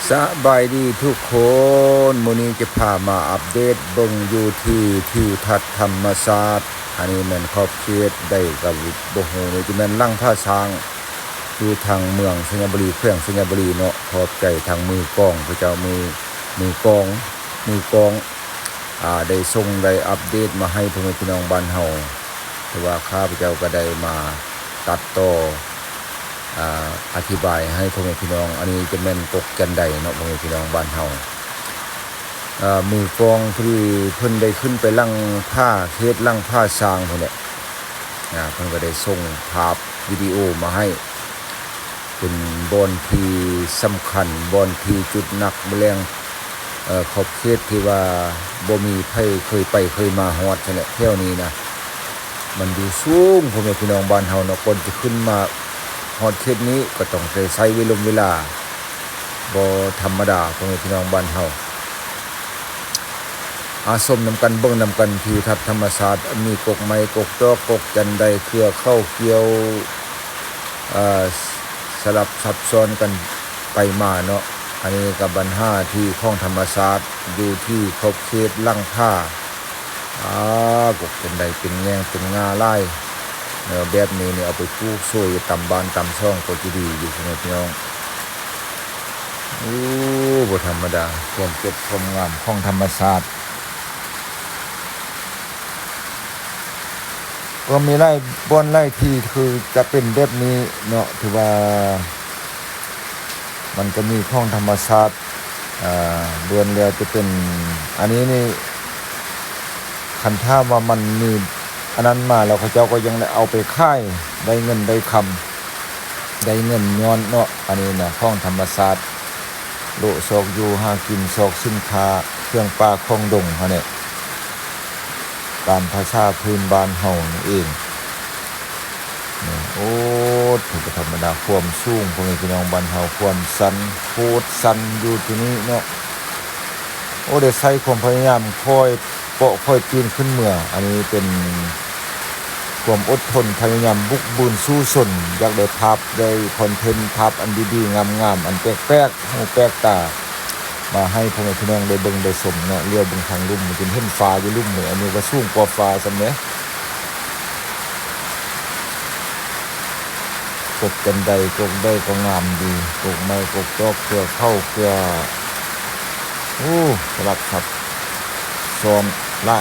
สบายดีทุกคนมื้อนี้จะพามาอัปเดตเบิ่งอยู่ที่ทิวทัศน์ธรรมศาสตร์อันนี้แม่นขอบเขตได้กับบ่ฮู้ว่าจะแม่นลังท่าช้างอยู่ทางเมืองสัญบุรีแขวงสัญบุรีเนาะขอบใจทางมือกองพระเจ้ามือกองได้ส่งได้อัปเดตมาให้พ่อแม่พี่น้องบ้านเฮาแต่ว่าข้าพเจ้าก็ได้มาตัดต่ออธิบายให้พ่อแม่พี่น้องอันนี้จะแม่นกกกันใดเนาะพ่อแม่พี่น้องบ้านเฮามือกองที่เพิ่นได้ขึ้นไปลั่งผ้าเฮ็ดลั่งผ้าสร้างพุ่นแหละเพิ่นก็ได้ส่งภาพวิดีโอมาให้เป็นบอนที่สำคัญบอนที่จุดหนักแมลงขอบเขตที่ว่าบ่มีไผเคยมาฮอดนั่นแหละแถวนี้นะมันอยู่สูงพ่อแม่พี่น้องบ้านเฮาเนาะก่อนจะขึ้นมาฮอดเขตนี้ก็ต้องใช้เวลาบ่ธรรมดาพ่อแม่พี่น้องบ้านเฮาสมนำกันเบิ่งนำกันทิวทัศน์ธรรมศาสตร์มีกกไม้กกตอกกกจันไดเครือเข้าเกี่ยวสลับซับซ้อนกันไปมาเนาะอันนี้กับบันห้าที่คลองธรรมศาสตร์อยู่ที่ขอบเขตลั่งผ้ากกจันไดเป็นแง่งเป็นงาลายแบบนี้เนี่ยเอาไปปลูกช่วยตำบ้านตำช่องก็จะดีอยู่พี่น้องบ่ธรรมดาความเก็บความงามของธรรมศาสตร์ก็มีไร่บ่อนไร่ที่คือจะเป็นแบบนี้เนาะถือว่ามันก็มีของธรรมศาสตร์เดือนแล้วจะเป็นอันนี้นี่คันท่าว่ามันมีอันนั้นมาแล้วเขาเจ้าก็ยังได้เอาไปค่ายได้เงินได้คำได้เงินย้อนเนาะอันนี้นะของธรรมศาสตร์โลซอกอยู่หากินซอกสินค้าเครื่องปลาของดงเขาเนี่ยตามภาษาพื้นบ้านเฮานี่เองโอ้ถึงจะธรรมดาความสูงพวกนี้พี่น้องบ้านเฮาความสันโคตรสันอยู่ที่นี้เนาะโอ้ได้ใช้ความพยายามค่อยเปาะค่อยปีนขึ้นเมื่ออันนี้เป็นความอดทนพยายามบุกบืนสู้ชนอยากได้ภาพได้คอนเทนต์ภาพอันดีๆงามๆอันแปลกๆหูแปลกตามาให้พ่อแม่พี่น้องได้เบิ่งได้ชมเนาะเลี้ยวเบิ่งทางลุ่มมันเป็นเห็นฟ้าอยู่ลุ่มเลยอันนี้ก็สูงกว่าฟ้าซำแหน่กกกันใดกกได้ก็งามดีกกไม้กกตอกเกลือเข้าเกลือสลับครับซ้อนละ